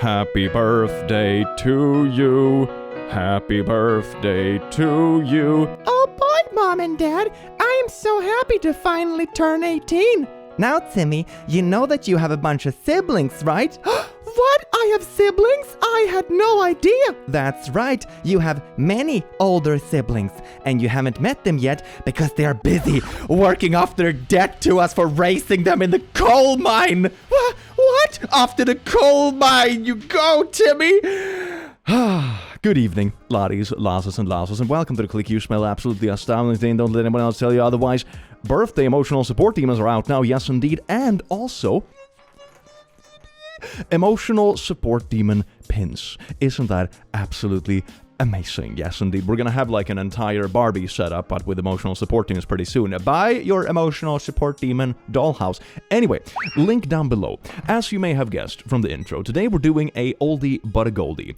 Happy birthday to you. Happy birthday to you. Oh boy, Mom and Dad, I am so happy to finally turn 18. Now, Timmy, you know that you have a bunch of siblings, right? What? I have siblings? I had no idea. That's right. You have many older siblings, and you haven't met them yet because they are busy working off their debt to us for raising them in the coal mine. What? Off to the coal mine you go, Timmy. Good evening, laddies, lasses, and lasses, and welcome to the Click You Smell Absolutely Astounding Thing. Don't let anyone else tell you otherwise. Birthday emotional support demons are out now, yes indeed, and also emotional support demon pins. Isn't that absolutely amazing? Yes indeed. We're gonna have like an entire Barbie setup, but with emotional support demons pretty soon. Buy your emotional support demon dollhouse. Anyway, link down below. As you may have guessed from the intro, today we're doing a oldie but a goldie.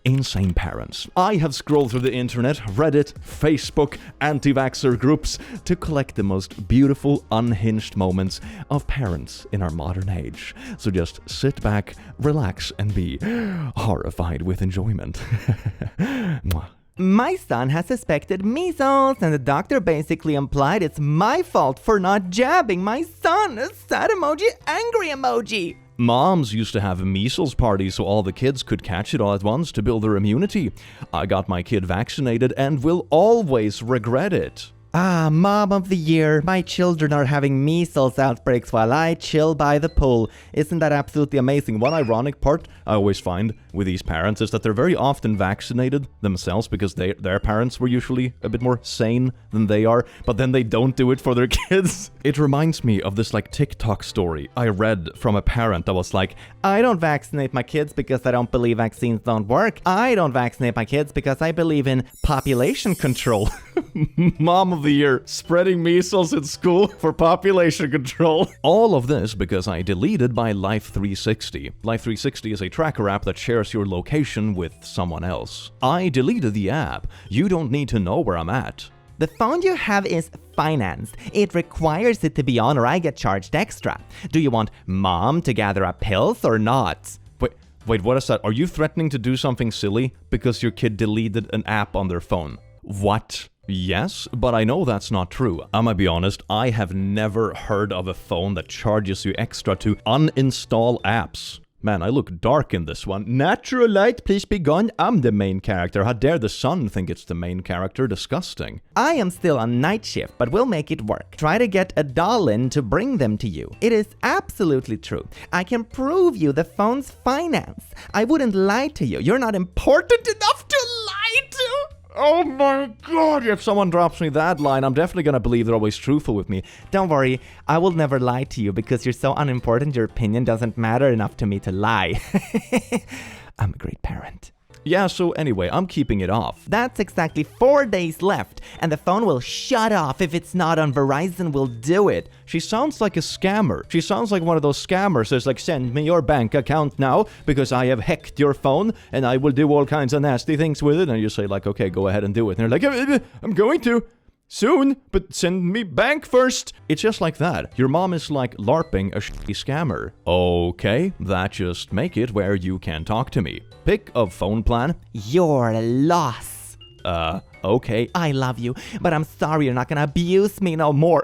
Insane Parents. I have scrolled through the internet, Reddit, Facebook, anti-vaxxer groups to collect the most beautiful, unhinged moments of parents in our modern age. So just sit back, relax, and be horrified with enjoyment. My son has suspected measles, and the doctor basically implied it's my fault for not jabbing my son. A sad emoji, angry emoji. Moms used to have measles parties so all the kids could catch it all at once to build their immunity. I got my kid vaccinated and will always regret it. Mom of the year. My children are having measles outbreaks while I chill by the pool. Isn't that absolutely amazing? One ironic part I always find with these parents is that they're very often vaccinated themselves because their parents were usually a bit more sane than they are, but then they don't do it for their kids. It reminds me of this like TikTok story I read from a parent that was like, I don't vaccinate my kids because I don't believe vaccines don't work. I don't vaccinate my kids because I believe in population control. Mom of the year, spreading measles in school for population control. All of this because I deleted my Life360. Life360 is a tracker app that shares your location with someone else. I deleted the app. You don't need to know where I'm at. The phone you have is financed. It requires it to be on or I get charged extra. Do you want Mom to gather up pills or not? Wait, what is that? Are you threatening to do something silly because your kid deleted an app on their phone? What? Yes, but I know that's not true. I'm gonna be honest, I have never heard of a phone that charges you extra to uninstall apps. Man, I look dark in this one. Natural light, please be gone. I'm the main character. How dare the sun think it's the main character? Disgusting. I am still on night shift, but we'll make it work. Try to get a doll in to bring them to you. It is absolutely true. I can prove you the phone's financed. I wouldn't lie to you. You're not important enough to lie to. Oh my god, if someone drops me that line, I'm definitely gonna believe they're always truthful with me. Don't worry, I will never lie to you because you're so unimportant, your opinion doesn't matter enough to me to lie. I'm a great parent. Yeah, so anyway, I'm keeping it off. That's exactly 4 days left, and the phone will shut off if it's not on. Verizon will do it. She sounds like a scammer. She sounds like one of those scammers that's like, send me your bank account now because I have hacked your phone and I will do all kinds of nasty things with it. And you say like, okay, go ahead and do it. And they're like, I'm going to. Soon, but send me bank first. It's just like that. Your mom is like LARPing a shitty scammer. Okay, that just make it where you can talk to me. Pick a phone plan. Your loss. Okay. I love you, but I'm sorry you're not gonna abuse me no more.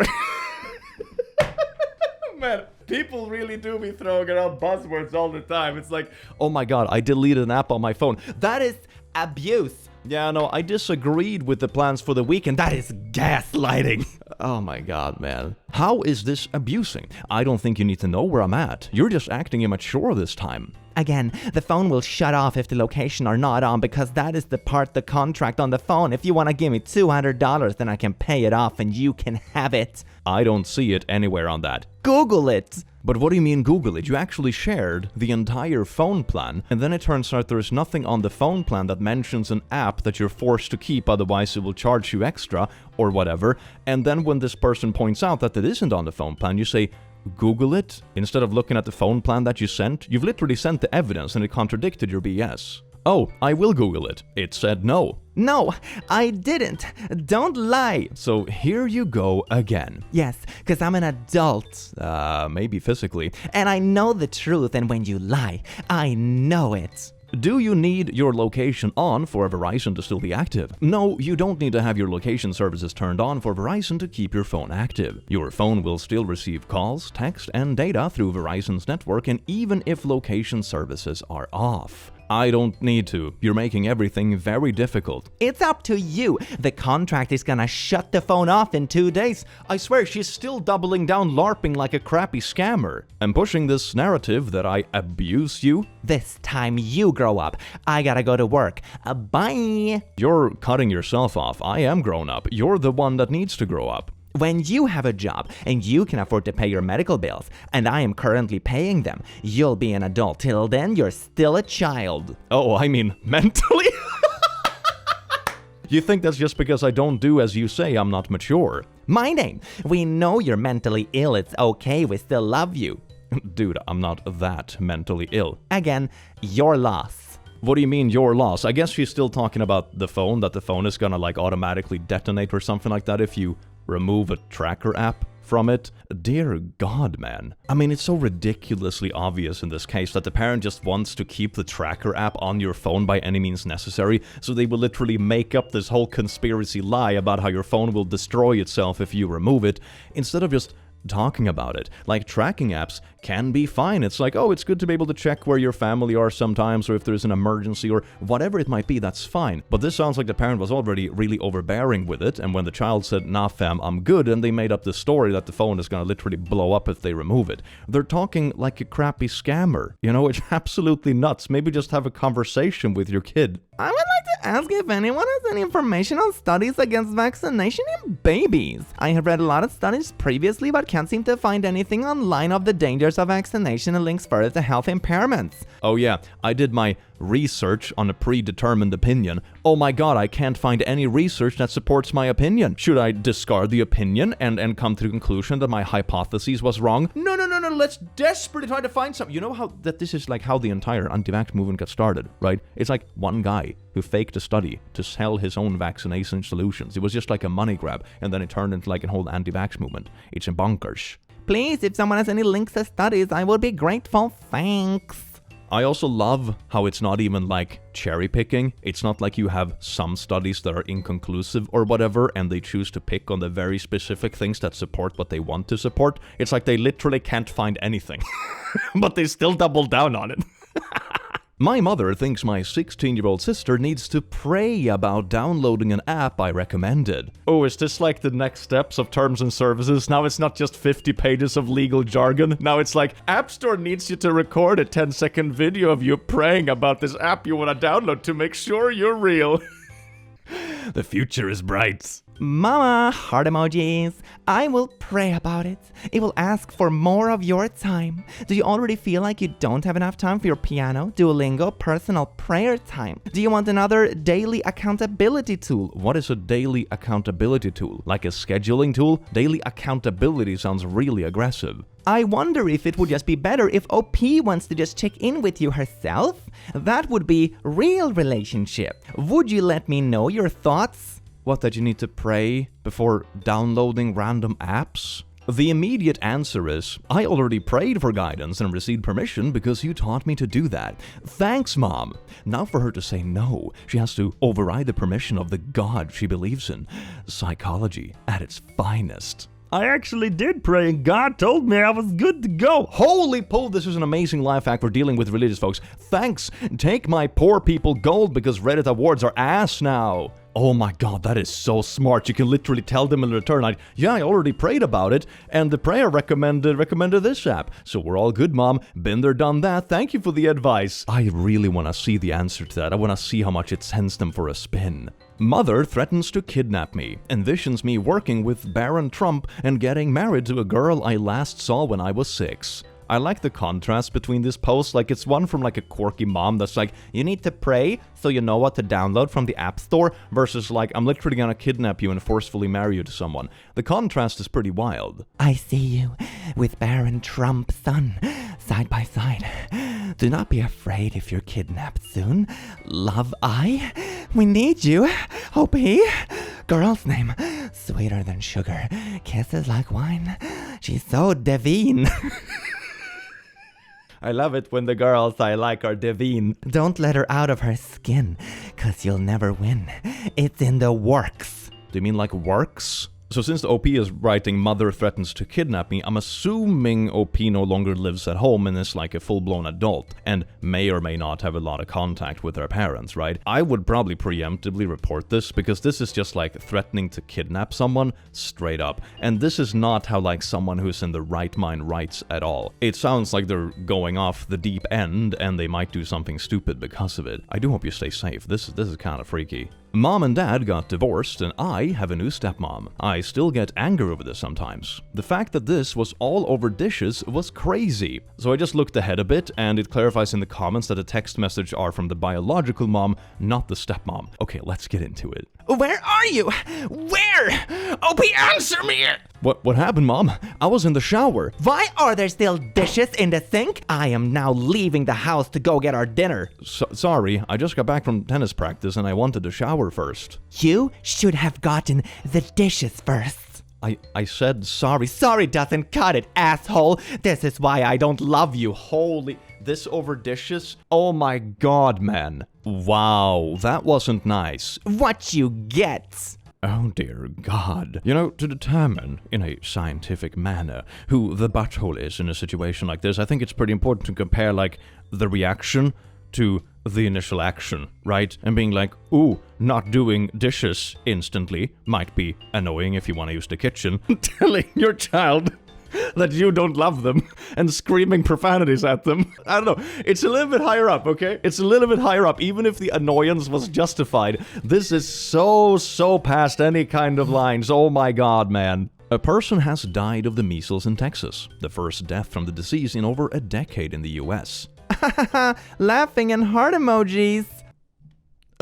Man, people really do be throwing around buzzwords all the time. It's like, oh my god, I deleted an app on my phone. That is abuse. Yeah, no, I disagreed with the plans for the weekend. That is gaslighting. Oh my god, man. How is this abusing? I don't think you need to know where I'm at. You're just acting immature this time. Again, the phone will shut off if the location are not on because that is the part the contract on the phone. If you want to give me $200, then I can pay it off and you can have it. I don't see it anywhere on that. Google it. But what do you mean Google it? You actually shared the entire phone plan, and then it turns out there's nothing on the phone plan that mentions an app that you're forced to keep, otherwise it will charge you extra, or whatever. And then when this person points out that it isn't on the phone plan, you say, Google it, instead of looking at the phone plan that you sent. You've literally sent the evidence and it contradicted your BS. Oh, I will Google it. It said no. No, I didn't. Don't lie. So here you go again. Yes, because I'm an adult. Maybe physically. And I know the truth, and when you lie, I know it. Do you need your location on for Verizon to still be active? No, you don't need to have your location services turned on for Verizon to keep your phone active. Your phone will still receive calls, text, and data through Verizon's network, and even if location services are off. I don't need to. You're making everything very difficult. It's up to you. The contract is gonna shut the phone off in 2 days. I swear she's still doubling down LARPing like a crappy scammer. I'm pushing this narrative that I abuse you. This time you grow up. I gotta go to work. Bye. You're cutting yourself off. I am grown up. You're the one that needs to grow up. When you have a job and you can afford to pay your medical bills, and I am currently paying them, you'll be an adult. Till then, you're still a child. Oh, I mean mentally? You think that's just because I don't do as you say I'm not mature? My name. We know you're mentally ill. It's okay. We still love you. Dude, I'm not that mentally ill. Again, your loss. What do you mean your loss? I guess she's still talking about the phone, that the phone is gonna like automatically detonate or something like that if you remove a tracker app from it. Dear God, man. I mean, it's so ridiculously obvious in this case that the parent just wants to keep the tracker app on your phone by any means necessary, so they will literally make up this whole conspiracy lie about how your phone will destroy itself if you remove it, instead of just talking about it. Like, tracking apps can be fine. It's like, oh, it's good to be able to check where your family are sometimes, or if there's an emergency or whatever it might be, that's fine. But this sounds like the parent was already really overbearing with it, and when the child said, nah fam, I'm good, and they made up the story that the phone is gonna literally blow up if they remove it. They're talking like a crappy scammer. You know, it's absolutely nuts. Maybe just have a conversation with your kid. I would like to ask if anyone has any information on studies against vaccination in babies. I have read a lot of studies previously, but can't seem to find anything online of the dangers of vaccination and links further to health impairments. Oh yeah, I did my research on a predetermined opinion. Oh my god, I can't find any research that supports my opinion. Should I discard the opinion and come to the conclusion that my hypothesis was wrong? No, let's desperately try to find something. You know how that this is like how the entire anti-vax movement got started, right? It's like one guy who faked a study to sell his own vaccination solutions. It was just like a money grab, and then it turned into like a whole anti-vax movement. It's bonkers. Please, if someone has any links to studies, I would be grateful. Thanks. I also love how it's not even like cherry picking. It's not like you have some studies that are inconclusive or whatever, and they choose to pick on the very specific things that support what they want to support. It's like they literally can't find anything, but they still double down on it. My mother thinks my 16-year-old sister needs to pray about downloading an app I recommended. Oh, is this like the next steps of terms and services? Now it's not just 50 pages of legal jargon. Now it's like, App Store needs you to record a 10-second video of you praying about this app you want to download to make sure you're real. The future is bright. Mama, heart emojis. I will pray about it. It will ask for more of your time. Do you already feel like you don't have enough time for your piano, Duolingo, personal prayer time? Do you want another daily accountability tool? What is a daily accountability tool? Like a scheduling tool? Daily accountability sounds really aggressive. I wonder if it would just be better if OP wants to just check in with you herself? That would be real relationship. Would you let me know your thoughts? What, that you need to pray before downloading random apps? The immediate answer is, I already prayed for guidance and received permission because you taught me to do that. Thanks, Mom. Now for her to say no, she has to override the permission of the God she believes in. Psychology at its finest. I actually did pray and God told me I was good to go. Holy po, this is an amazing life hack for dealing with religious folks. Thanks. Take my poor people gold because Reddit awards are ass now. Oh my god, that is so smart. You can literally tell them in return, I already prayed about it, and the prayer recommended this app. So we're all good, Mom. Been there, done that. Thank you for the advice. I really want to see the answer to that. I want to see how much it sends them for a spin. Mother threatens to kidnap me, envisions me working with Baron Trump and getting married to a girl I last saw when I was 6. I like the contrast between these posts. Like, it's one from like a quirky mom that's like, you need to pray so you know what to download from the App Store, versus like, I'm literally gonna kidnap you and forcefully marry you to someone. The contrast is pretty wild. I see you with Baron Trump's son. side by side. Do not be afraid if you're kidnapped soon. Love I. We need you. OP. Girl's name. Sweeter than sugar. Kisses like wine. She's so divine. I love it when the girls I like are divine. Don't let her out of her skin, 'cause you'll never win. It's in the works. Do you mean like works? So since the OP is writing mother threatens to kidnap me, I'm assuming OP no longer lives at home and is like a full-blown adult, and may or may not have a lot of contact with her parents, right? I would probably preemptively report this, because this is just like threatening to kidnap someone straight up. And this is not how like someone who's in the right mind writes at all. It sounds like they're going off the deep end and they might do something stupid because of it. I do hope you stay safe. This is kind of freaky. Mom and dad got divorced and I have a new stepmom. I still get anger over this sometimes. The fact that this was all over dishes was crazy. So I just looked ahead a bit and it clarifies in the comments that the text message are from the biological mom, not the stepmom. Okay, let's get into it. Where are you? Where? OP, answer me! What happened, Mom? I was in the shower. Why are there still dishes in the sink? I am now leaving the house to go get our dinner. Sorry, I just got back from tennis practice and I wanted to shower first. You should have gotten the dishes first. I said sorry. Sorry doesn't cut it, asshole. This is why I don't love you. Holy... This over dishes? Oh my god, man. Wow, that wasn't nice. What you get? Oh dear God. You know, to determine, in a scientific manner, who the butthole is in a situation like this, I think it's pretty important to compare, like, the reaction to the initial action, right? And being like, ooh, not doing dishes instantly might be annoying if you want to use the kitchen. Telling your child that you don't love them and screaming profanities at them. I don't know. It's a little bit higher up, okay? It's a little bit higher up, even if the annoyance was justified. This is so past any kind of lines. Oh my god, man. A person has died of the measles in Texas, the first death from the disease in over a decade in the US. Laughing and heart emojis.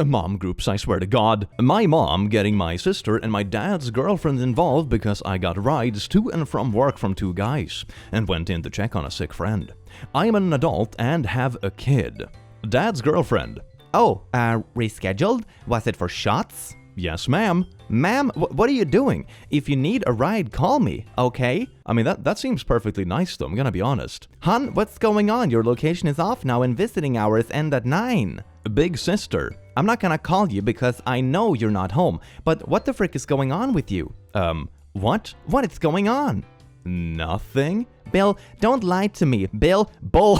Mom groups, I swear to God. My mom getting my sister and my dad's girlfriend involved because I got rides to and from work from two guys and went in to check on a sick friend. I am an adult and have a kid. Dad's girlfriend. Oh, rescheduled? Was it for shots? Yes, ma'am. Ma'am, what are you doing? If you need a ride, call me, okay? I mean, that seems perfectly nice though, I'm gonna be honest. Hun, what's going on? Your location is off now and visiting hours end at 9. Big sister. I'm not gonna call you because I know you're not home, but what the frick is going on with you? What? What is going on? Nothing? Bill, don't lie to me. Bill, bull,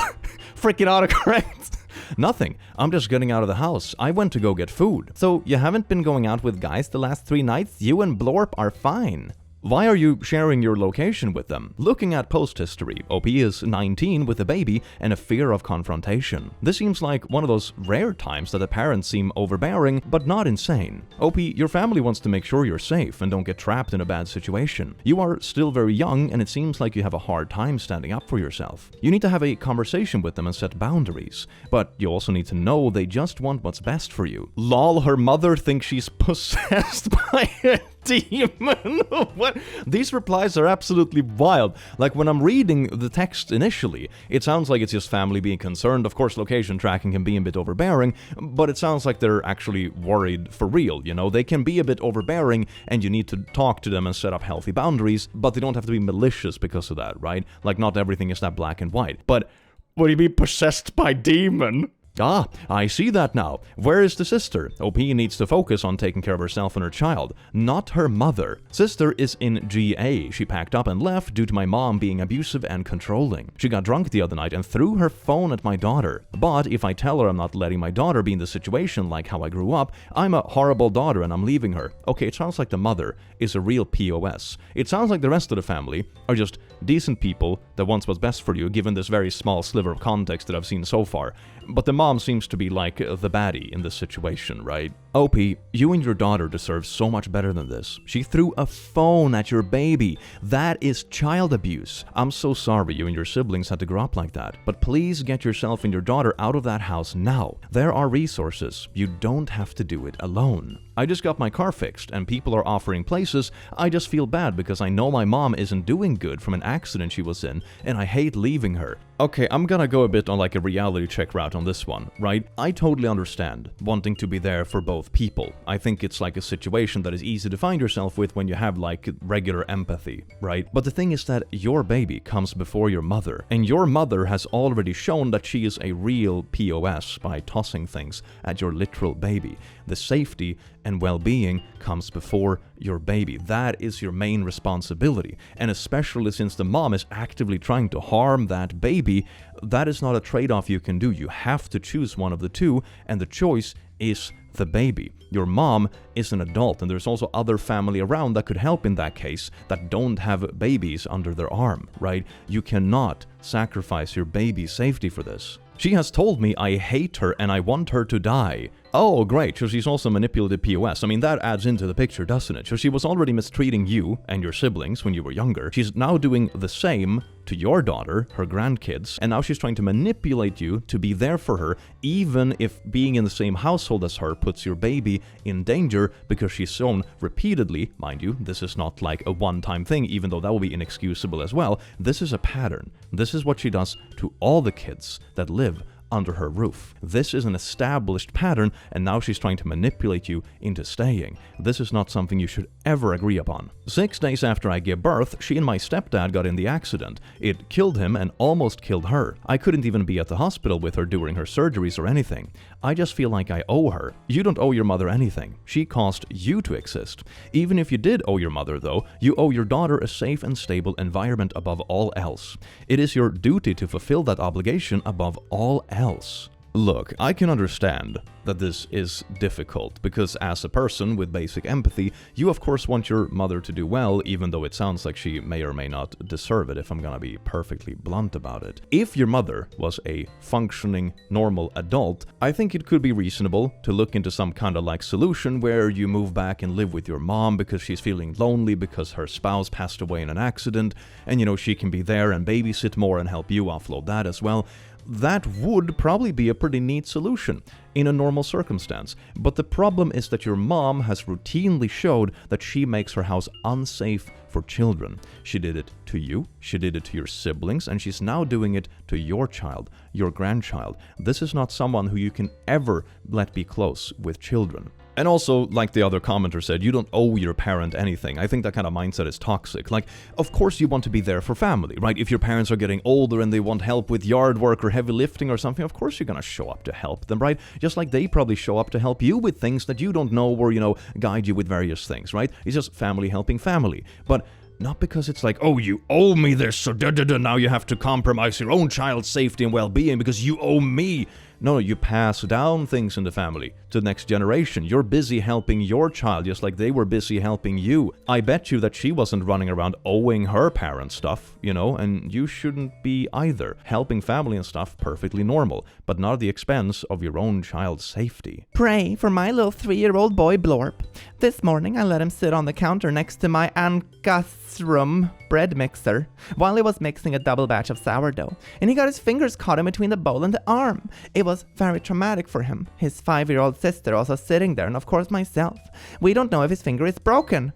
freaking autocorrect. Nothing. I'm just getting out of the house. I went to go get food. So you haven't been going out with guys the last 3 nights? You and Blorp are fine. Why are you sharing your location with them? Looking at post history, OP is 19 with a baby and a fear of confrontation. This seems like one of those rare times that the parents seem overbearing, but not insane. OP, your family wants to make sure you're safe and don't get trapped in a bad situation. You are still very young and it seems like you have a hard time standing up for yourself. You need to have a conversation with them and set boundaries, but you also need to know they just want what's best for you. Lol, her mother thinks she's possessed by a demon. What? These replies are absolutely wild. Like when I'm reading the text initially, it sounds like it's just family being concerned. Of course, location tracking can be a bit overbearing, but it sounds like they're actually worried for real, you know? They can be a bit overbearing and you need to talk to them and set up healthy boundaries, but they don't have to be malicious because of that, right? Like not everything is that black and white. But what do you mean possessed by demon? Ah, I see that now. Where is the sister? OP needs to focus on taking care of herself and her child, not her mother. Sister is in GA. She packed up and left due to my mom being abusive and controlling. She got drunk the other night and threw her phone at my daughter. But if I tell her I'm not letting my daughter be in the situation like how I grew up, I'm a horrible daughter and I'm leaving her. Okay, it sounds like the mother is a real POS. It sounds like the rest of the family are just decent people that wants what's best for you, given this very small sliver of context that I've seen so far. But the mom seems to be like the baddie in this situation, right? OP, you and your daughter deserve so much better than this. She threw a phone at your baby. That is child abuse. I'm so sorry you and your siblings had to grow up like that. But please get yourself and your daughter out of that house now. There are resources. You don't have to do it alone. I just got my car fixed and people are offering places. I just feel bad because I know my mom isn't doing good from an accident she was in and I hate leaving her. Okay, I'm gonna go a bit on like a reality check route on this one, right? I totally understand wanting to be there for both people. I think it's like a situation that is easy to find yourself with when you have like regular empathy, right? But the thing is that your baby comes before your mother, and your mother has already shown that she is a real POS by tossing things at your literal baby. The safety and well-being comes before your baby. That is your main responsibility. And especially since the mom is actively trying to harm that baby, that is not a trade-off you can do. You have to choose one of the two, and the choice is the baby. Your mom is an adult, and there's also other family around that could help in that case that don't have babies under their arm, right? You cannot sacrifice your baby's safety for this. She has told me I hate her and I want her to die. Oh, great, so she's also manipulative POS. I mean, that adds into the picture, doesn't it? So she was already mistreating you and your siblings when you were younger. She's now doing the same to your daughter, her grandkids, and now she's trying to manipulate you to be there for her, even if being in the same household as her puts your baby in danger, because she's shown repeatedly, mind you, this is not like a one-time thing, even though that will be inexcusable as well. This is a pattern. This is what she does to all the kids that live under her roof. This is an established pattern, and now she's trying to manipulate you into staying. This is not something you should ever agree upon. 6 days after I gave birth, she and my stepdad got in the accident. It killed him and almost killed her. I couldn't even be at the hospital with her during her surgeries or anything. I just feel like I owe her. You don't owe your mother anything. She caused you to exist. Even if you did owe your mother, though, you owe your daughter a safe and stable environment above all else. It is your duty to fulfill that obligation above all else. Look, I can understand that this is difficult, because as a person with basic empathy, you of course want your mother to do well, even though it sounds like she may or may not deserve it, if I'm gonna be perfectly blunt about it. If your mother was a functioning, normal adult, I think it could be reasonable to look into some kind of like solution where you move back and live with your mom because she's feeling lonely because her spouse passed away in an accident, and you know, she can be there and babysit more and help you offload that as well. That would probably be a pretty neat solution in a normal circumstance. But the problem is that your mom has routinely showed that she makes her house unsafe for children. She did it to you, she did it to your siblings, and she's now doing it to your child, your grandchild. This is not someone who you can ever let be close with children. And also, like the other commenter said, you don't owe your parent anything. I think that kind of mindset is toxic. Like, of course you want to be there for family, right? If your parents are getting older and they want help with yard work or heavy lifting or something, of course you're gonna show up to help them, right? Just like they probably show up to help you with things that you don't know or, you know, guide you with various things, right? It's just family helping family. But not because it's like, oh, you owe me this, so now you have to compromise your own child's safety and well-being because you owe me. No, you pass down things in the family to the next generation. You're busy helping your child just like they were busy helping you. I bet you that she wasn't running around owing her parents stuff, you know, and you shouldn't be either. Helping family and stuff, perfectly normal, but not at the expense of your own child's safety. Pray for my little 3-year-old boy Blorp. This morning I let him sit on the counter next to my Ancastrum bread mixer while he was mixing a double batch of sourdough, and he got his fingers caught in between the bowl and the arm. It was very traumatic for him. His 5-year-old sister also sitting there, and of course myself. We don't know if his finger is broken.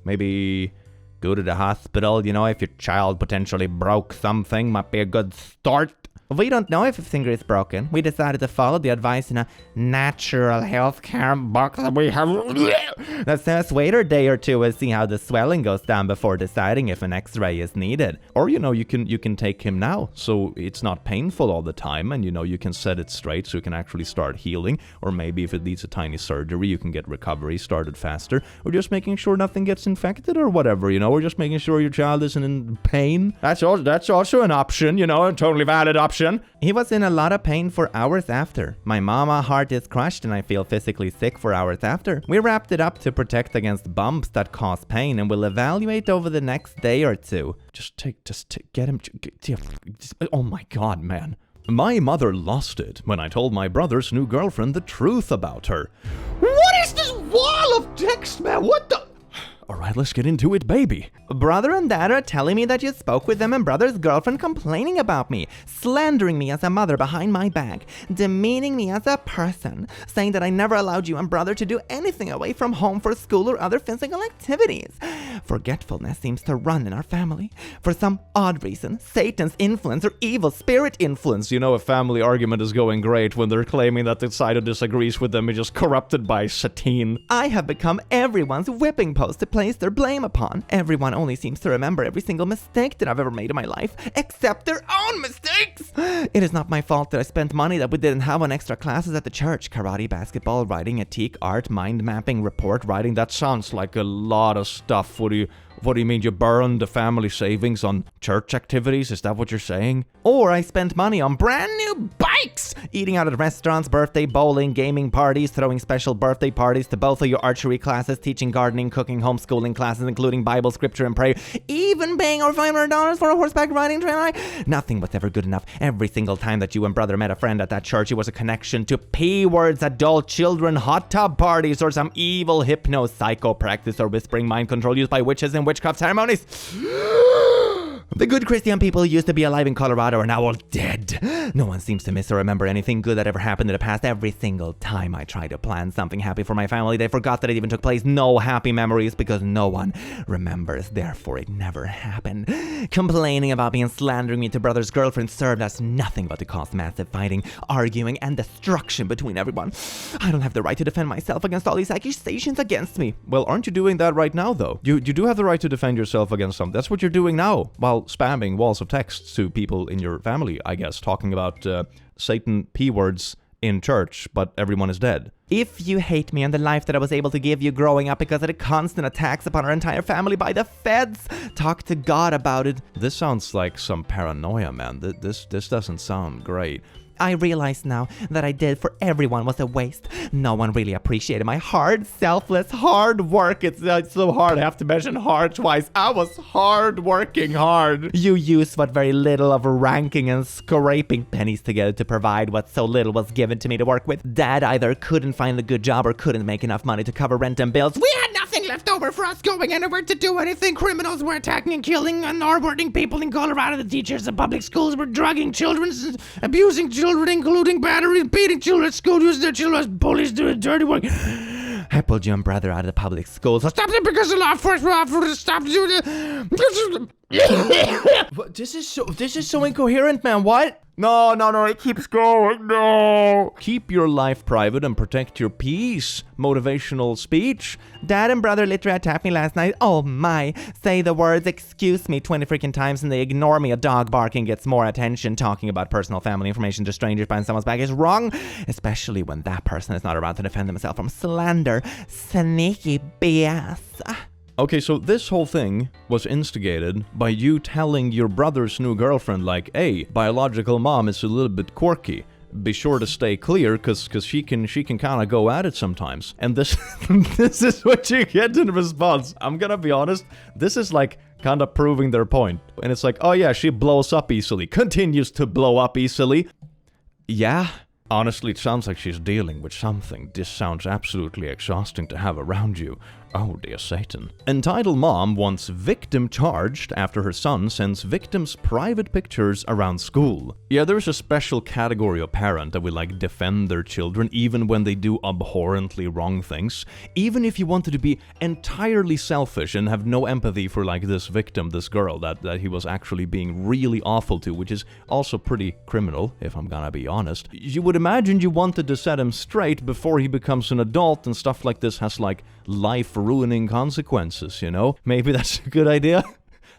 Maybe go to the hospital, you know, if your child potentially broke something, might be a good start. We don't know if his finger is broken. We decided to follow the advice in a natural healthcare box that we have. That says wait a day or two and see how the swelling goes down before deciding if an x-ray is needed. Or, you know, you can take him now, so it's not painful all the time, and, you know, you can set it straight so you can actually start healing. Or maybe if it needs a tiny surgery, you can get recovery started faster. Or just making sure nothing gets infected or whatever, you know, or just making sure your child isn't in pain. That's also an option, you know, a totally valid option. He was in a lot of pain for hours after. My mama heart is crushed and I feel physically sick for hours after. We wrapped it up to protect against bumps that cause pain and will evaluate over the next day or two. Get him. Oh my god, man. My mother lost it when I told my brother's new girlfriend the truth about her. What is wall of text, man. What the? All right, let's get into it, baby. Brother and dad are telling me that you spoke with them and brother's girlfriend complaining about me, slandering me as a mother behind my back, demeaning me as a person, saying that I never allowed you and brother to do anything away from home for school or other physical activities. Forgetfulness seems to run in our family. For some odd reason, Satan's influence or evil spirit influence. You know, a family argument is going great when they're claiming that the side who disagrees with them is just corrupted by Satan. I have become everyone's whipping post to place their blame upon. Everyone only seems to remember every single mistake that I've ever made in my life, except their own mistakes. It is not my fault that I spent money that we didn't have on extra classes at the church. Karate, basketball, writing, etique, art, mind mapping, report writing. That sounds like a lot of stuff. What do you mean you burned the family savings on church activities? Is that what you're saying? Or I spent money on brand new bikes, eating out at restaurants, birthday bowling, gaming parties, throwing special birthday parties to both of your archery classes, teaching gardening, cooking, homeschooling classes, including Bible, scripture, and prayer, even paying over $500 for a horseback riding trail. Nothing was ever good enough. Every single time that you and brother met a friend at that church, it was a connection to P-words, adult children, hot tub parties, or some evil hypno-psycho practice or whispering mind control used by witches and witchcraft ceremonies. The good Christian people who used to be alive in Colorado are now all dead. No one seems to miss or remember anything good that ever happened in the past. Every single time I try to plan something happy for my family, they forgot that it even took place. No happy memories because no one remembers. Therefore, it never happened. Complaining about me and slandering me to brother's girlfriend served as nothing but to cause massive fighting, arguing, and destruction between everyone. I don't have the right to defend myself against all these accusations against me. Well, aren't you doing that right now, though? You do have the right to defend yourself against them. That's what you're doing now, while spamming walls of text to people in your family, I guess, talking about Satan P-words in church, but everyone is dead. If you hate me and the life that I was able to give you growing up because of the constant attacks upon our entire family by the feds, talk to God about it. This sounds like some paranoia, man. This doesn't sound great. I realize now that I did for everyone was a waste. No one really appreciated my hard, selfless, hard work. It's so hard I have to mention hard twice. I was working hard. You used what very little of ranking and scraping pennies together to provide what so little was given to me to work with. Dad either couldn't find a good job or couldn't make enough money to cover rent and bills. We had nothing left over for us going anywhere to do anything. Criminals were attacking and killing and hurting people in Colorado. The teachers in public schools were drugging children, abusing children, including batteries, beating children at school, using their children as bullies, doing dirty work. I pulled you and brother out of the public schools. I stopped it because the law enforcement offered to stop doing it. This is so incoherent, man. What? No, it keeps going. No. Keep your life private and protect your peace. Motivational speech. Dad and brother literally attacked me last night. Oh my. Say the words excuse me 20 freaking times and they ignore me. A dog barking gets more attention. Talking about personal family information to strangers behind someone's back is wrong. Especially when that person is not around to defend themselves from slander. Sneaky BS. Okay, so this whole thing was instigated by you telling your brother's new girlfriend, like, hey, biological mom is a little bit quirky. Be sure to stay clear, cause she can kind of go at it sometimes. And this this is what you get in response. I'm gonna be honest, this is like kind of proving their point. And it's like, oh yeah, she blows up easily, continues to blow up easily. Yeah. Honestly, it sounds like she's dealing with something. This sounds absolutely exhausting to have around you. Oh dear Satan. Entitled mom wants victim charged after her son sends victim's private pictures around school. Yeah, there's a special category of parent that will defend their children even when they do abhorrently wrong things. Even if you wanted to be entirely selfish and have no empathy for this victim, this girl that he was actually being really awful to, which is also pretty criminal, if I'm gonna be honest. You would imagine you wanted to set him straight before he becomes an adult and stuff like this has life-ruining consequences, you know? Maybe that's a good idea?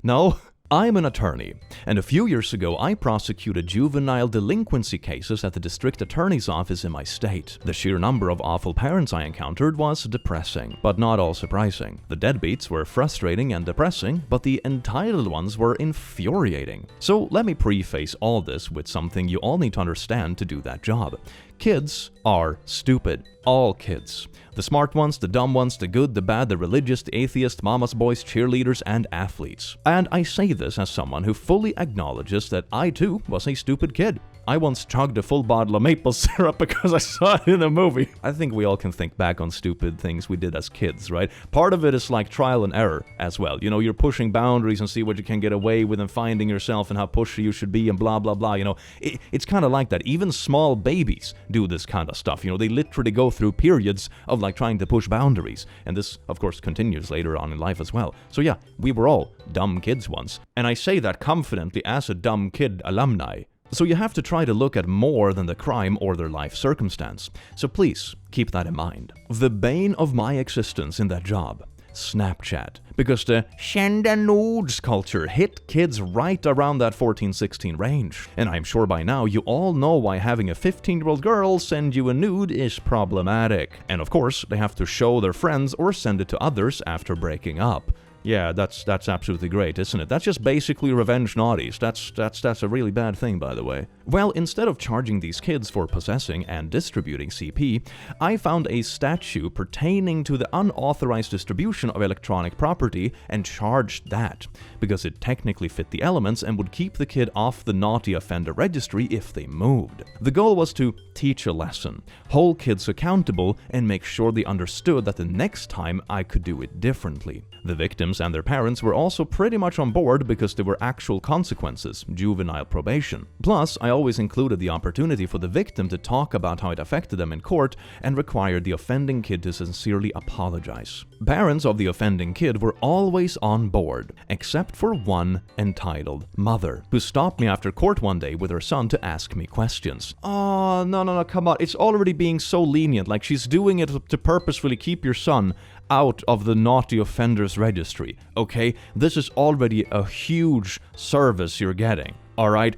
No? I'm an attorney, and a few years ago I prosecuted juvenile delinquency cases at the district attorney's office in my state. The sheer number of awful parents I encountered was depressing, but not all surprising. The deadbeats were frustrating and depressing, but the entitled ones were infuriating. So let me preface all this with something you all need to understand to do that job. Kids are stupid. All kids. The smart ones, the dumb ones, the good, the bad, the religious, the atheist, mama's boys, cheerleaders, and athletes. And I say this as someone who fully acknowledges that I too was a stupid kid. I once chugged a full bottle of maple syrup because I saw it in a movie. I think we all can think back on stupid things we did as kids, right? Part of it is like trial and error as well. You know, you're pushing boundaries and see what you can get away with and finding yourself and how pushy you should be and blah, blah, blah. You know, it's kind of like that. Even small babies do this kind of stuff. You know, they literally go through periods of like trying to push boundaries. And this, of course, continues later on in life as well. So yeah, we were all dumb kids once. And I say that confidently as a dumb kid alumni. So you have to try to look at more than the crime or their life circumstance. So please, keep that in mind. The bane of my existence in that job, Snapchat. Because the "sända nudes" culture hit kids right around that 14-16 range. And I'm sure by now you all know why having a 15-year-old girl send you a nude is problematic. And of course, they have to show their friends or send it to others after breaking up. Yeah, that's absolutely great, isn't it? That's just basically revenge naughties. That's a really bad thing, by the way. Well, instead of charging these kids for possessing and distributing CP, I found a statute pertaining to the unauthorized distribution of electronic property and charged that, because it technically fit the elements and would keep the kid off the naughty offender registry if they moved. The goal was to teach a lesson, hold kids accountable, and make sure they understood that the next time I could do it differently. The victims and their parents were also pretty much on board because there were actual consequences, juvenile probation. Plus, I always included the opportunity for the victim to talk about how it affected them in court and required the offending kid to sincerely apologize. Parents of the offending kid were always on board, except for one entitled mother, who stopped me after court one day with her son to ask me questions. Oh, no, come on, it's already being so lenient, like she's doing it to purposefully keep your son out of the naughty offenders registry, okay? This is already a huge service you're getting, alright?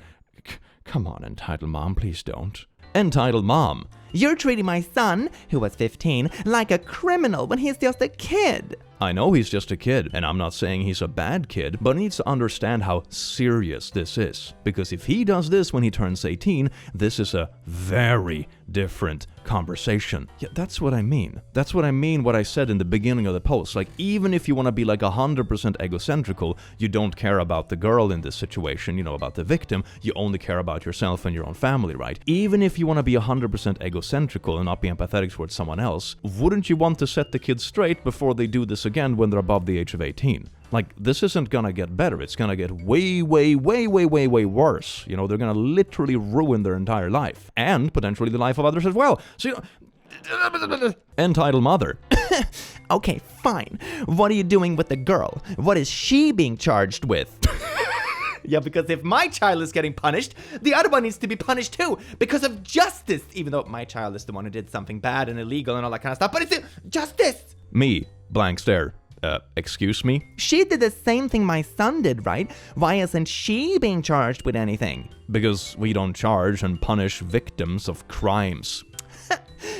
Come on, entitled mom, please don't. Entitled mom. You're treating my son, who was 15, like a criminal when he's just a kid. I know he's just a kid, and I'm not saying he's a bad kid, but he needs to understand how serious this is. Because if he does this when he turns 18, this is a very different conversation. Yeah, that's what I mean. That's what I mean what I said in the beginning of the post. Like, even if you want to be like 100% egocentrical, you don't care about the girl in this situation, you know, about the victim, you only care about yourself and your own family, right? Even if you want to be 100% egocentrical and not be empathetic towards someone else, wouldn't you want to set the kids straight before they do this again when they're above the age of 18? Like, this isn't gonna get better. It's gonna get way worse. You know, they're gonna literally ruin their entire life. And potentially the life of others as well. So, you know, entitled mother. Okay, fine. What are you doing with the girl? What is she being charged with? Yeah, because if my child is getting punished, the other one needs to be punished too, because of justice, even though my child is the one who did something bad and illegal and all that kind of stuff, but it's justice! Me, blank stare. Excuse me? She did the same thing my son did, right? Why isn't she being charged with anything? Because we don't charge and punish victims of crimes.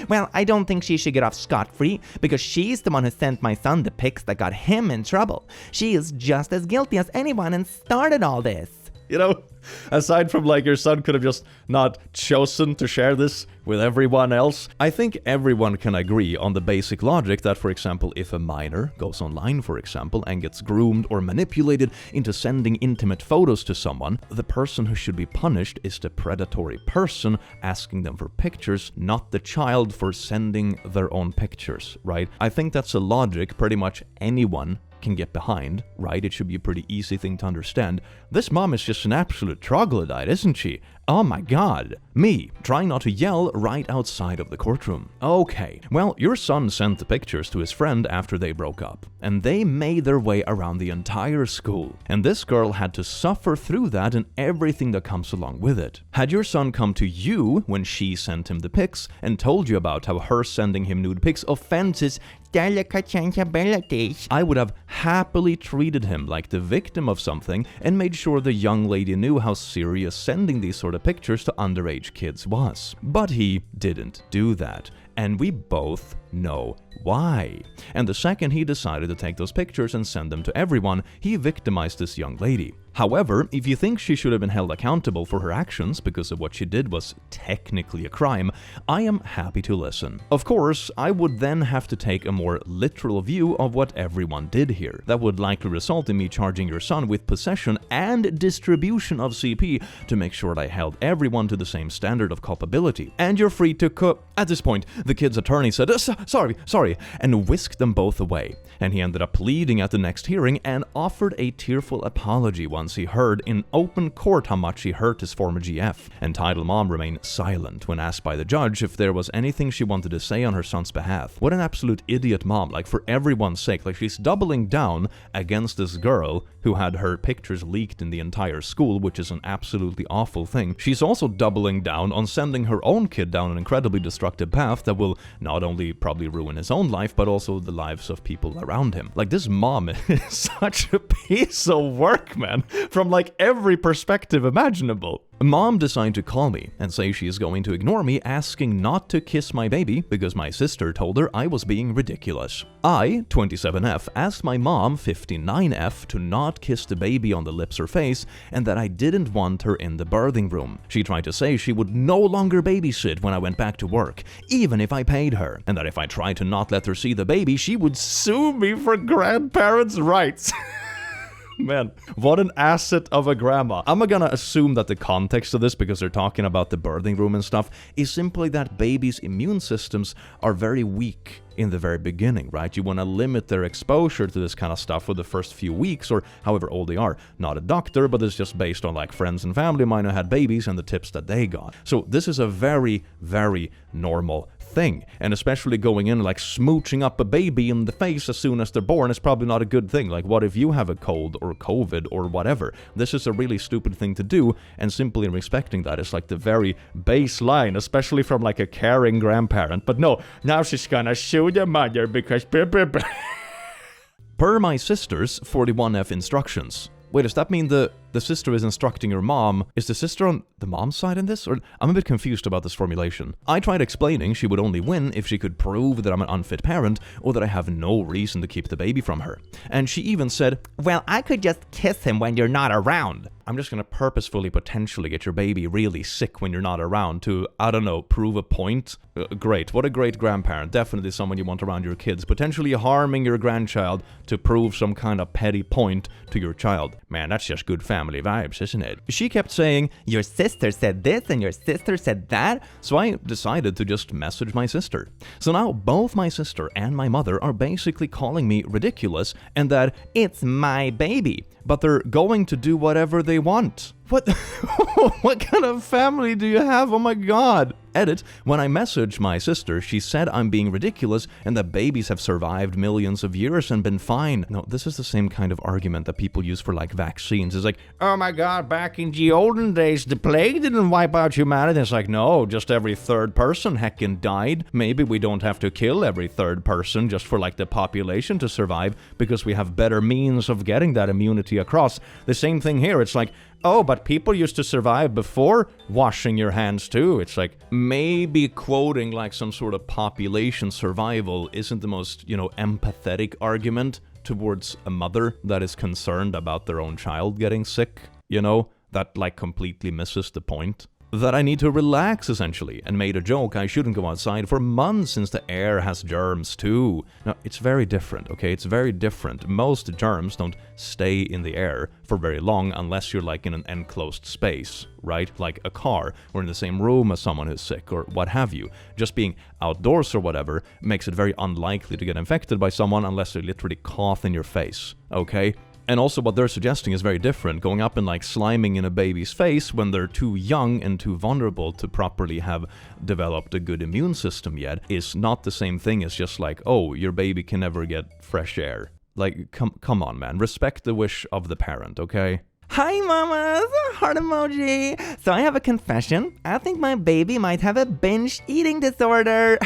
Well, I don't think she should get off scot-free, because she's the one who sent my son the pics that got him in trouble. She is just as guilty as anyone and started all this. You know, aside from like your son could have just not chosen to share this with everyone else, I think everyone can agree on the basic logic that, for example, if a minor goes online, for example, and gets groomed or manipulated into sending intimate photos to someone, the person who should be punished is the predatory person asking them for pictures, not the child for sending their own pictures, right? I think that's a logic pretty much anyone can get behind, right? It should be a pretty easy thing to understand. This mom is just an absolute troglodyte, isn't she? Oh my god. Me, trying not to yell right outside of the courtroom. Okay, well, your son sent the pictures to his friend after they broke up, and they made their way around the entire school. And this girl had to suffer through that and everything that comes along with it. Had your son come to you when she sent him the pics and told you about how her sending him nude pics offends his delicate sensibilities, I would have happily treated him like the victim of something and made sure the young lady knew how serious sending these sort of pictures to underage kids was. But he didn't do that. And we both know Why? And the second he decided to take those pictures and send them to everyone, he victimized this young lady. However, if you think she should have been held accountable for her actions because of what she did was technically a crime, I am happy to listen. Of course, I would then have to take a more literal view of what everyone did here. That would likely result in me charging your son with possession and distribution of CP to make sure that I held everyone to the same standard of culpability. And you're free to At this point, the kid's attorney said, sorry, and whisked them both away. And he ended up pleading at the next hearing and offered a tearful apology once he heard in open court how much he hurt his former GF. Entitled mom remained silent when asked by the judge if there was anything she wanted to say on her son's behalf. What an absolute idiot mom, like for everyone's sake, like she's doubling down against this girl who had her pictures leaked in the entire school, which is an absolutely awful thing. She's also doubling down on sending her own kid down an incredibly destructive path that will not only probably ruin his own life, but also the lives of people around him. Like, this mom is such a piece of work, man, from like every perspective imaginable. Mom decided to call me and say she is going to ignore me asking not to kiss my baby because my sister told her I was being ridiculous. I, 27F, asked my mom, 59F, to not kiss the baby on the lips or face and that I didn't want her in the birthing room. She tried to say she would no longer babysit when I went back to work, even if I paid her, and that if I tried to not let her see the baby, she would sue me for grandparents' rights. Man, what an asset of a grandma. I'm gonna assume that the context of this, because they're talking about the birthing room and stuff, is simply that babies' immune systems are very weak in the very beginning, right? You want to limit their exposure to this kind of stuff for the first few weeks or however old they are. Not a doctor, but it's just based on like friends and family of mine who had babies and the tips that they got. So this is a very, very normal thing, and especially going in like smooching up a baby in the face as soon as they're born is probably not a good thing. Like, what if you have a cold or COVID or whatever? This is a really stupid thing to do, and simply respecting that is like the very baseline, especially from like a caring grandparent. But no, now she's gonna sue the mother because per my sister's 41F instructions. Wait, does that mean the sister is instructing her mom? Is the sister on the mom's side in this? Or I'm a bit confused about this formulation. I tried explaining she would only win if she could prove that I'm an unfit parent or that I have no reason to keep the baby from her. And she even said, well, I could just kiss him when you're not around. I'm just gonna purposefully potentially get your baby really sick when you're not around to, I don't know, prove a point? Great. What a great grandparent. Definitely someone you want around your kids. Potentially harming your grandchild to prove some kind of petty point to your child. Man, that's just good family vibes, isn't it? She kept saying, your sister said this and your sister said that. So I decided to just message my sister. So now both my sister and my mother are basically calling me ridiculous and that it's my baby. But they're going to do whatever they want. What? What kind of family do you have? Oh my god. Edit, when I messaged my sister, she said I'm being ridiculous and that babies have survived millions of years and been fine. No, this is the same kind of argument that people use for like vaccines. It's like, oh my god, back in the olden days, the plague didn't wipe out humanity. It's like, no, just every third person heckin' died. Maybe we don't have to kill every third person just for like the population to survive because we have better means of getting that immunity across. The same thing here. It's like, oh, but people used to survive before washing your hands too. It's like, maybe quoting like some sort of population survival isn't the most, empathetic argument towards a mother that is concerned about their own child getting sick, that like completely misses the point. That I need to relax, essentially, and made a joke I shouldn't go outside for months since the air has germs too. Now, it's very different, okay? It's very different. Most germs don't stay in the air for very long unless you're like in an enclosed space, right? Like a car, or in the same room as someone who's sick, or what have you. Just being outdoors or whatever makes it very unlikely to get infected by someone unless they literally cough in your face, okay? And also what they're suggesting is very different. Going up and like sliming in a baby's face when they're too young and too vulnerable to properly have developed a good immune system yet is not the same thing as just like, oh, your baby can never get fresh air. Like, come on, man. Respect the wish of the parent, okay? Hi mamas, heart emoji. So I have a confession. I think my baby might have a binge eating disorder.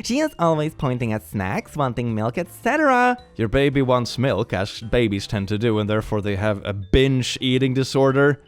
She is always pointing at snacks, wanting milk, etc. Your baby wants milk, as babies tend to do, and therefore they have a binge eating disorder?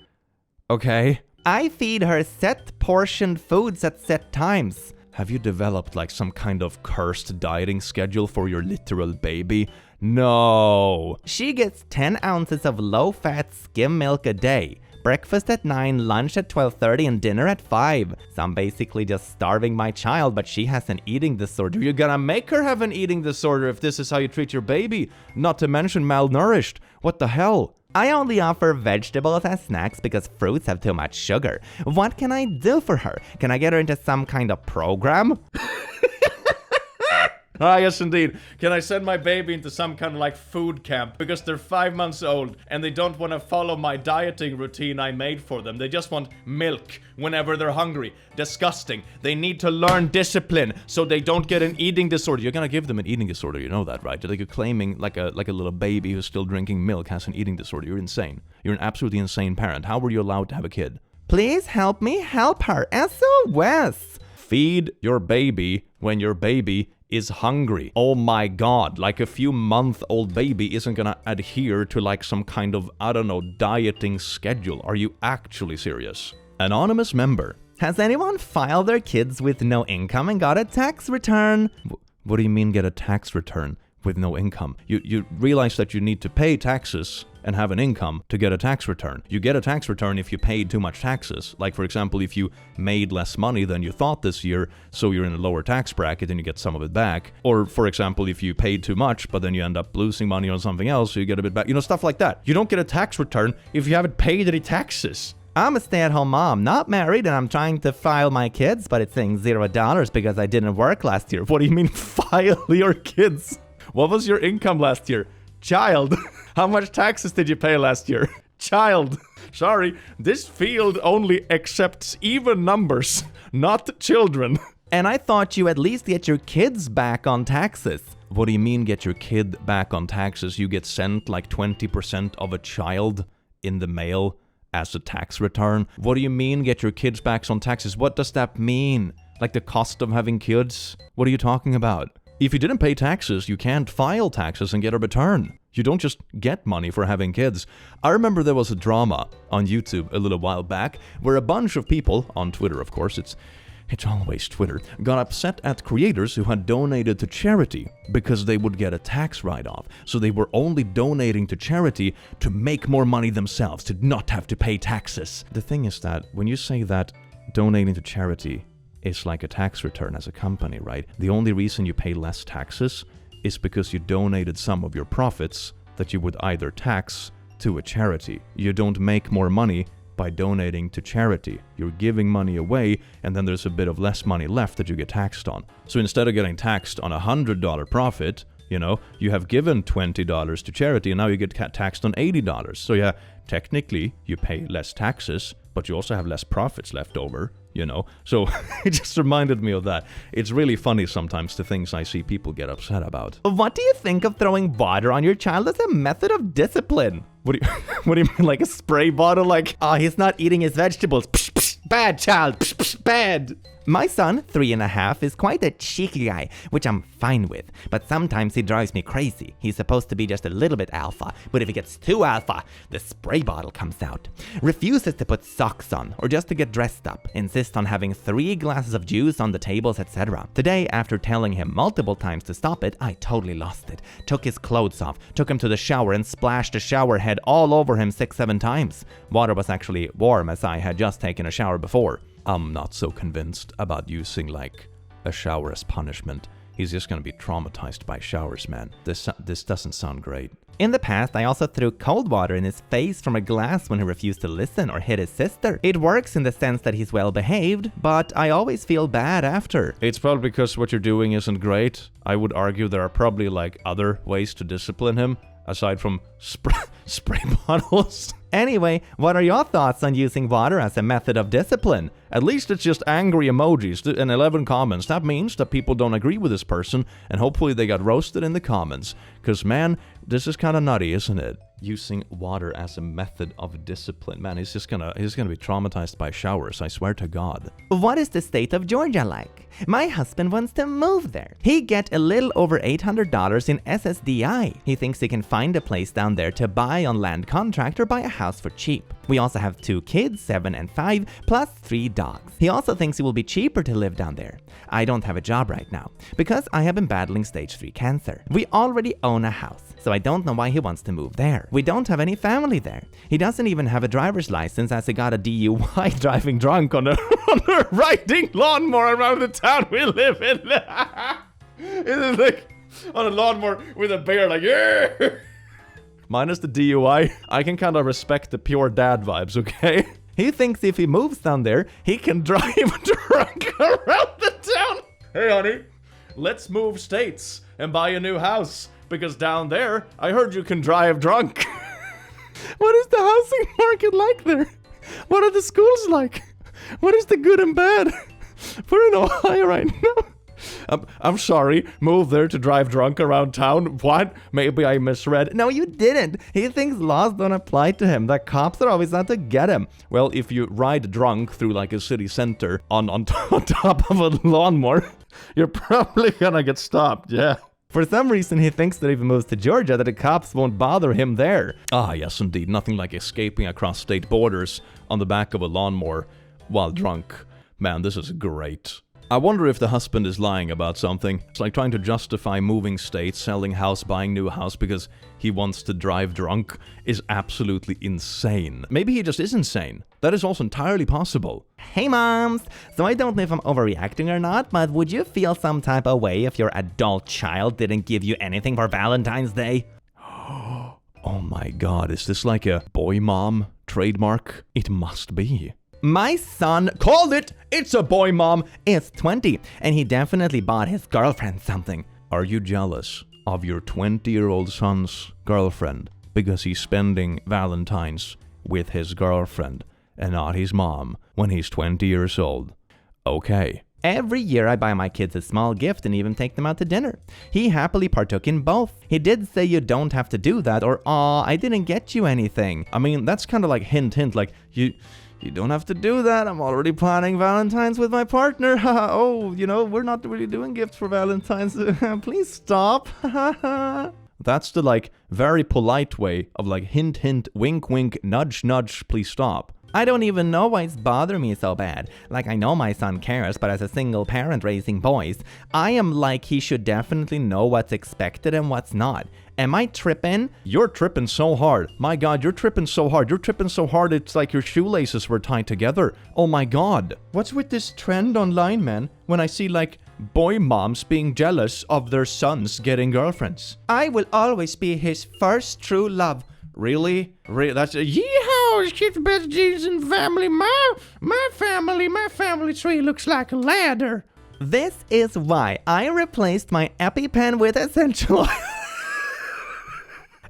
Okay. I feed her set portioned foods at set times. Have you developed like some kind of cursed dieting schedule for your literal baby? No. She gets 10 ounces of low-fat skim milk a day. Breakfast at 9, lunch at 12:30, and dinner at 5. So I'm basically just starving my child, but she has an eating disorder. You're gonna make her have an eating disorder if this is how you treat your baby. Not to mention malnourished. What the hell? I only offer vegetables as snacks because fruits have too much sugar. What can I do for her? Can I get her into some kind of program? Ah, yes, indeed. Can I send my baby into some kind of like food camp? Because they're 5 months old and they don't want to follow my dieting routine I made for them. They just want milk whenever they're hungry. Disgusting. They need to learn discipline so they don't get an eating disorder. You're gonna give them an eating disorder, you know that, right? Like you're claiming like a little baby who's still drinking milk has an eating disorder. You're insane. You're an absolutely insane parent. How were you allowed to have a kid? Please help me help her. SOS. Feed your baby when your baby is hungry. Oh my god, like a few month-old baby isn't gonna adhere to like some kind of, I don't know, dieting schedule. Are you actually serious? Anonymous member. Has anyone filed their kids with no income and got a tax return? What do you mean get a tax return with no income? You realize that you need to pay taxes and have an income to get a tax return. You get a tax return if you paid too much taxes. Like for example, if you made less money than you thought this year, so you're in a lower tax bracket and you get some of it back. Or for example, if you paid too much, but then you end up losing money on something else, so you get a bit back. You know, stuff like that. You don't get a tax return if you haven't paid any taxes. I'm a stay-at-home mom, not married, and I'm trying to file my kids, but it's saying $0 because I didn't work last year. What do you mean file your kids? What was your income last year? Child. How much taxes did you pay last year? Child. Sorry, this field only accepts even numbers, not children. And I thought you at least get your kids back on taxes. What do you mean get your kid back on taxes? You get sent like 20% of a child in the mail as a tax return? What do you mean get your kids back on taxes? What does that mean? Like the cost of having kids? What are you talking about? If you didn't pay taxes, you can't file taxes and get a return. You don't just get money for having kids. I remember there was a drama on YouTube a little while back where a bunch of people, on Twitter of course, it's always Twitter, got upset at creators who had donated to charity because they would get a tax write-off. So they were only donating to charity to make more money themselves, to not have to pay taxes. The thing is that when you say that donating to charity is like a tax return as a company, right? The only reason you pay less taxes is because you donated some of your profits that you would either tax to a charity. You don't make more money by donating to charity. You're giving money away, and then there's a bit of less money left that you get taxed on. So instead of getting taxed on $100 profit, you know, you have given $20 to charity, and now you get taxed on $80. So yeah, technically you pay less taxes, but you also have less profits left over, you know? So it just reminded me of that. It's really funny sometimes the things I see people get upset about. What do you think of throwing water on your child as a method of discipline? What do you mean, like a spray bottle? Like, oh, he's not eating his vegetables. Psh, psh, bad child. Psh, psh, bad. My son, 3.5, is quite a cheeky guy, which I'm fine with, but sometimes he drives me crazy. He's supposed to be just a little bit alpha, but if he gets too alpha, the spray bottle comes out. Refuses to put socks on, or just to get dressed up. Insists on having 3 glasses of juice on the tables, etc. Today, after telling him multiple times to stop it, I totally lost it. Took his clothes off, took him to the shower, and splashed the shower head all over him 6-7 times. Water was actually warm, as I had just taken a shower before. I'm not so convinced about using like a shower as punishment. He's just gonna be traumatized by showers, man. This doesn't sound great. In the past, I also threw cold water in his face from a glass when he refused to listen or hit his sister. It works in the sense that he's well behaved, but I always feel bad after. It's probably because what you're doing isn't great. I would argue there are probably like other ways to discipline him aside from spray bottles. Anyway, what are your thoughts on using water as a method of discipline? At least it's just angry emojis and 11 comments. That means that people don't agree with this person, and hopefully they got roasted in the comments. Because man, this is kind of nutty, isn't it? Using water as a method of discipline. Man, he's gonna be traumatized by showers, I swear to God. What is the state of Georgia like? My husband wants to move there. He get a little over $800 in SSDI. He thinks he can find a place down there to buy on land contract or buy a house for cheap. We also have 2 kids, 7 and 5, plus 3 dogs. He also thinks it will be cheaper to live down there. I don't have a job right now, because I have been battling stage 3 cancer. We already own a house, so I don't know why he wants to move there. We don't have any family there. He doesn't even have a driver's license as he got a DUI driving drunk on a riding lawnmower around the town we live in. It's like on a lawnmower with a bear like, yeah! Minus the DUI, I can kind of respect the pure dad vibes, okay? He thinks if he moves down there, he can drive drunk around the town. Hey, honey, let's move states and buy a new house, because down there, I heard you can drive drunk. What is the housing market like there? What are the schools like? What is the good and bad? We're in Ohio right now. I'm sorry, move there to drive drunk around town? What? Maybe I misread. No, you didn't. He thinks laws don't apply to him, that cops are always out to get him. Well, if you ride drunk through like a city center on top of a lawnmower, you're probably gonna get stopped, yeah. For some reason, he thinks that if he moves to Georgia, that the cops won't bother him there. Ah, yes, indeed. Nothing like escaping across state borders on the back of a lawnmower while drunk. Man, this is great. I wonder if the husband is lying about something. It's like trying to justify moving states, selling house, buying new house because he wants to drive drunk is absolutely insane. Maybe he just is insane. That is also entirely possible. Hey moms! So I don't know if I'm overreacting or not, but would you feel some type of way if your adult child didn't give you anything for Valentine's Day? Oh my god, is this like a boy mom trademark? It must be. My son called it! It's a boy mom! Is 20, and he definitely bought his girlfriend something. Are you jealous of your 20-year-old son's girlfriend because he's spending Valentine's with his girlfriend and not his mom when he's 20 years old? Okay. Every year I buy my kids a small gift and even take them out to dinner. He happily partook in both. He did say you don't have to do that, or aw, I didn't get you anything. I mean, that's kind of like hint, like you don't have to do that. I'm already planning Valentine's with my partner. Oh, we're not really doing gifts for Valentine's. Please stop. That's the like very polite way of like hint, wink, nudge, please stop. I don't even know why it's bothering me so bad. Like, I know my son cares, but as a single parent raising boys, I am like he should definitely know what's expected and what's not. Am I tripping? You're tripping so hard. My god, you're tripping so hard. You're tripping so hard it's like your shoelaces were tied together. Oh my god. What's with this trend online, man? When I see like boy moms being jealous of their sons getting girlfriends. I will always be his first true love. Really? That's a yeehaw! It's best jeans in family. My family tree looks like a ladder. This is why I replaced my EpiPen with essential oil.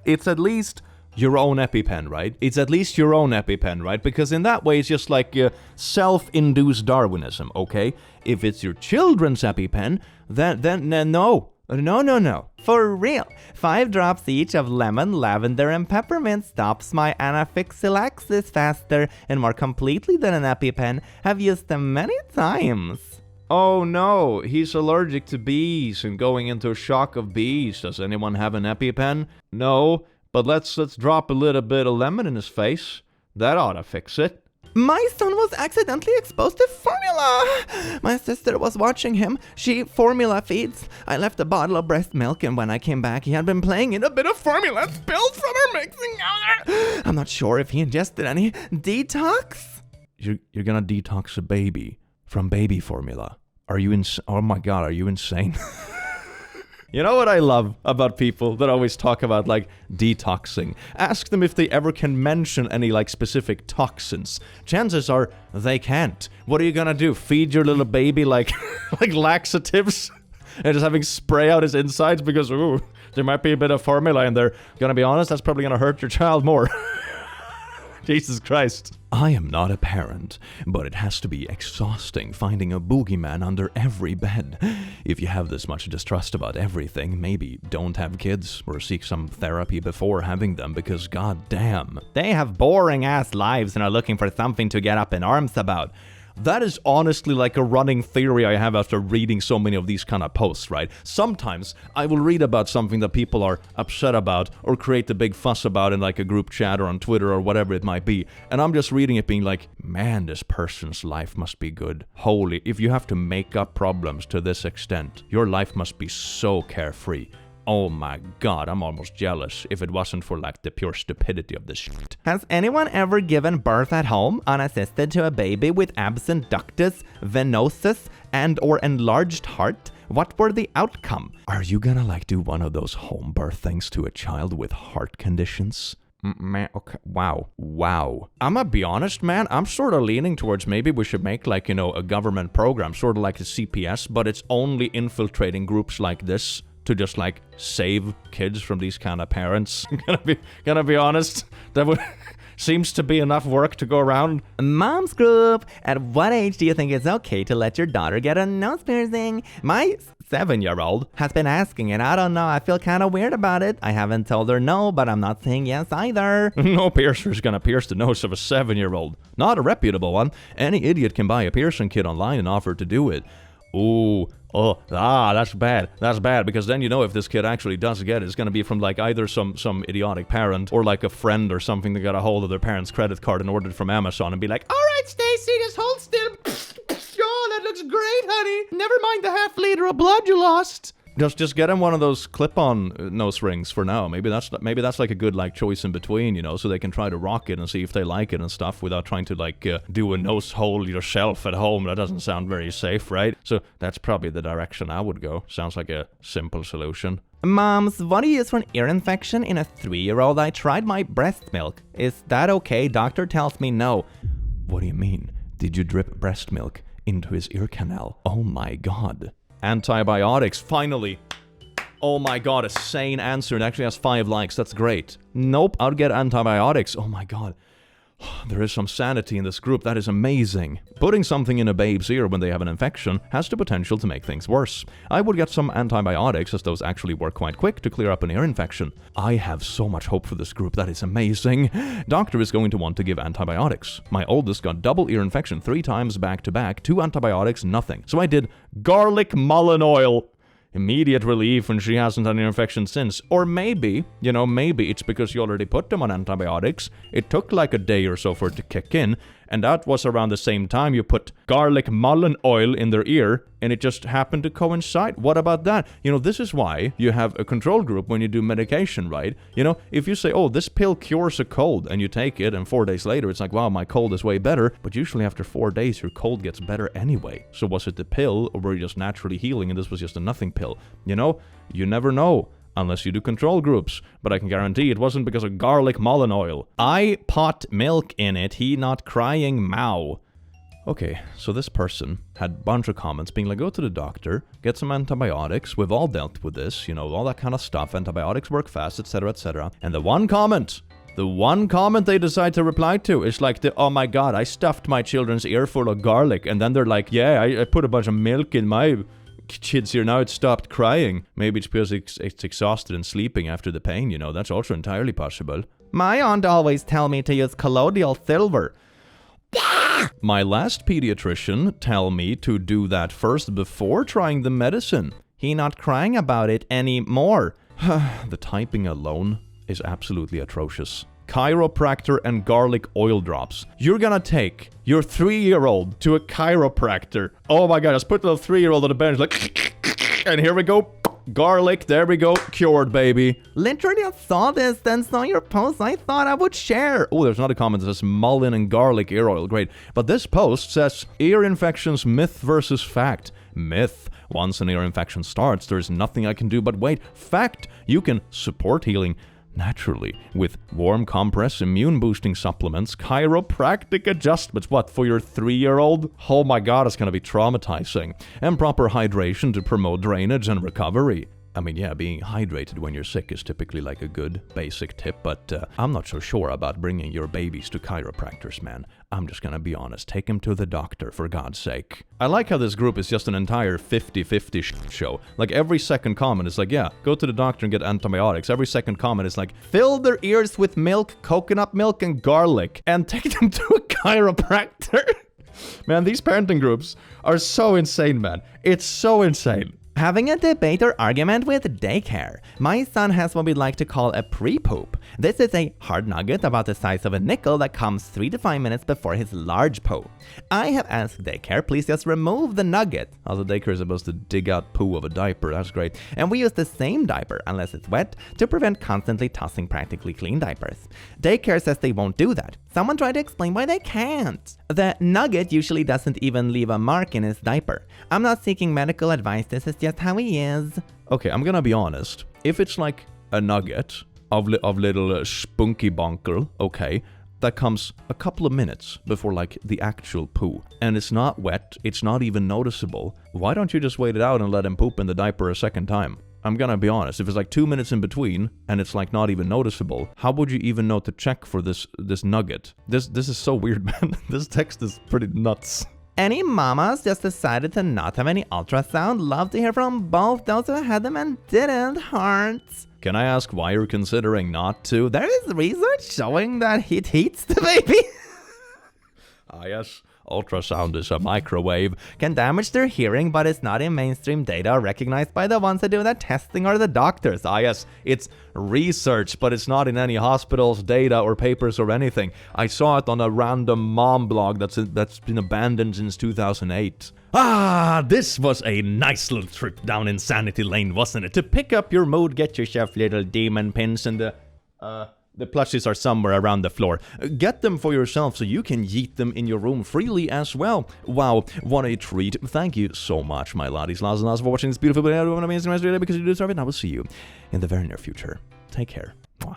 It's at least your own EpiPen, right? It's at least your own EpiPen, right? Because in that way, it's just like self-induced Darwinism, okay? If it's your children's EpiPen, then no. No. For real. 5 drops each of lemon, lavender, and peppermint stops my anaphylaxis faster and more completely than an EpiPen. Have used them many times. Oh no, he's allergic to bees and going into a shock of bees. Does anyone have an EpiPen? No, but let's drop a little bit of lemon in his face. That ought to fix it. My son was accidentally exposed to formula. My sister was watching him. She formula feeds. I left a bottle of breast milk, and when I came back, he had been playing in a bit of formula spilled from her mixing counter. I'm not sure if he ingested any detox. You're gonna detox a baby from baby formula. Are you oh my god, are you insane? You know what I love about people that always talk about, like, detoxing? Ask them if they ever can mention any, like, specific toxins. Chances are they can't. What are you gonna do? Feed your little baby, like, like laxatives? And just having spray out his insides because, ooh, there might be a bit of formula in there. Gonna be honest, that's probably gonna hurt your child more. Jesus Christ. I am not a parent, but it has to be exhausting finding a boogeyman under every bed. If you have this much distrust about everything, maybe don't have kids or seek some therapy before having them, because god damn, they have boring ass lives and are looking for something to get up in arms about. That is honestly like a running theory I have after reading so many of these kind of posts, right? Sometimes I will read about something that people are upset about or create a big fuss about in like a group chat or on Twitter or whatever it might be, and I'm just reading it being like, man, this person's life must be good. Holy, if you have to make up problems to this extent, your life must be so carefree. Oh my god, I'm almost jealous if it wasn't for like the pure stupidity of this shit. Has anyone ever given birth at home, unassisted, to a baby with absent ductus venosus and or enlarged heart? What were the outcome? Are you gonna like do one of those home birth things to a child with heart conditions? Man, okay, wow. I'm gonna be honest, man, I'm sort of leaning towards maybe we should make like, you know, a government program, sort of like the CPS, but it's only infiltrating groups like this to just like save kids from these kind of parents. Gonna be honest, that would seems to be enough work to go around. Mom's group, at what age do you think it's okay to let your daughter get a nose piercing? My 7-year-old has been asking, and I don't know, I feel kind of weird about it. I haven't told her no, but I'm not saying yes either. No piercer's gonna pierce the nose of a 7-year-old. Not a reputable one. Any idiot can buy a piercing kit online and offer to do it. That's bad, because then you know if this kid actually does get it, it's gonna be from like either some idiotic parent or like a friend or something that got a hold of their parents' credit card and ordered from Amazon and be like, alright, Stacy, just hold still. Oh, that looks great, honey. Never mind the half-liter of blood you lost. Just get him one of those clip-on nose rings for now. Maybe that's like a good like choice in between, you know, so they can try to rock it and see if they like it and stuff without trying to like do a nose hole yourself at home. That doesn't sound very safe, right? So that's probably the direction I would go. Sounds like a simple solution. Moms, what do you use for an ear infection in a 3-year-old? I tried my breast milk. Is that okay? Doctor tells me no. What do you mean? Did you drip breast milk into his ear canal? Oh my god. Antibiotics, finally. Oh my god, a sane answer. It actually has 5 likes. That's great. Nope, I'll get antibiotics. Oh my god. There is some sanity in this group. That is amazing. Putting something in a babe's ear when they have an infection has the potential to make things worse. I would get some antibiotics, as those actually work quite quick to clear up an ear infection. I have so much hope for this group. That is amazing. Doctor is going to want to give antibiotics. My oldest got double ear infection 3 times back to back. 2 antibiotics, nothing. So I did garlic mullein oil. Immediate relief, and she hasn't had an infection since. Or maybe, maybe it's because you already put them on antibiotics. It took like a day or so for it to kick in, and that was around the same time you put garlic mullein oil in their ear, and it just happened to coincide. What about that? This is why you have a control group when you do medication, right? If you say, oh, this pill cures a cold, and you take it, and 4 days later, it's like, wow, my cold is way better, but usually after 4 days, your cold gets better anyway. So was it the pill, or were you just naturally healing, and this was just a nothing pill? You never know. Unless you do control groups, but I can guarantee it wasn't because of garlic mullein oil. I pot milk in it, he not crying mow. Okay, so this person had a bunch of comments being like, go to the doctor, get some antibiotics, we've all dealt with this, all that kind of stuff, antibiotics work fast, etc, etc. And the one comment they decide to reply to is like oh my god, I stuffed my children's ear full of garlic, and then they're like, yeah, I put a bunch of milk in my kid's here, now it stopped crying. Maybe it's because it's exhausted and sleeping after the pain, that's also entirely possible. My aunt always tell me to use colloidal silver. My last pediatrician tell me to do that first before trying the medicine. He not crying about it anymore. The typing alone is absolutely atrocious. Chiropractor and garlic oil drops. You're gonna take your 3-year-old to a chiropractor. Oh my god, just put the little 3-year-old on the bench like, and here we go. Garlic, there we go, cured, baby. Literally, I saw this, then saw your post. I thought I would share. Oh, there's another comment that says mullein and garlic ear oil. Great. But this post says ear infections myth versus fact. Myth. Once an ear infection starts, there's nothing I can do but wait. Fact. You can support healing naturally with warm compress, immune boosting supplements, chiropractic adjustments. What, for your 3-year-old? Oh my god, it's gonna be traumatizing. And proper hydration to promote drainage and recovery. I mean, yeah, being hydrated when you're sick is typically like a good basic tip, but I'm not so sure about bringing your babies to chiropractors, man. I'm just gonna be honest. Take them to the doctor, for God's sake. I like how this group is just an entire 50-50 show. Like, every second comment is like, yeah, go to the doctor and get antibiotics. Every second comment is like, fill their ears with milk, coconut milk, and garlic, and take them to a chiropractor. Man, these parenting groups are so insane, man. It's so insane. Having a debate or argument with daycare. My son has what we like to call a pre-poop. This is a hard nugget about the size of a nickel that comes 3 to 5 minutes before his large poo. I have asked daycare, please just remove the nugget. Also, daycare is supposed to dig out poo of a diaper, that's great. And we use the same diaper, unless it's wet, to prevent constantly tossing practically clean diapers. Daycare says they won't do that. Someone tried to explain why they can't. The nugget usually doesn't even leave a mark in his diaper. I'm not seeking medical advice, this is just how he is. Okay, I'm gonna be honest. If it's like a nugget of little spunky bonkel, okay, that comes a couple of minutes before like the actual poo, and it's not wet, it's not even noticeable, why don't you just wait it out and let him poop in the diaper a second time? I'm gonna be honest, if it's like 2 minutes in between and it's like not even noticeable, how would you even know to check for this nugget? This is so weird, man. This text is pretty nuts. Any mamas just decided to not have any ultrasound? Love to hear from both those who had them and didn't. Hearts. Can I ask why you're considering not to? There is research showing that it heats the baby. Ah yes, ultrasound is a microwave. Can damage their hearing, but it's not in mainstream data recognized by the ones that do that testing or the doctors. Ah yes, it's research, but it's not in any hospital's data or papers or anything. I saw it on a random mom blog that's been abandoned since 2008. Ah, this was a nice little trip down Insanity Lane, wasn't it? To pick up your mood, get yourself little demon pins, and the plushies are somewhere around the floor. Get them for yourself so you can yeet them in your room freely as well. Wow, what a treat. Thank you so much, my laddies, lads and lads, for watching this beautiful video. Have an amazing rest of your day because you deserve it, and I will see you in the very near future. Take care. Mwah.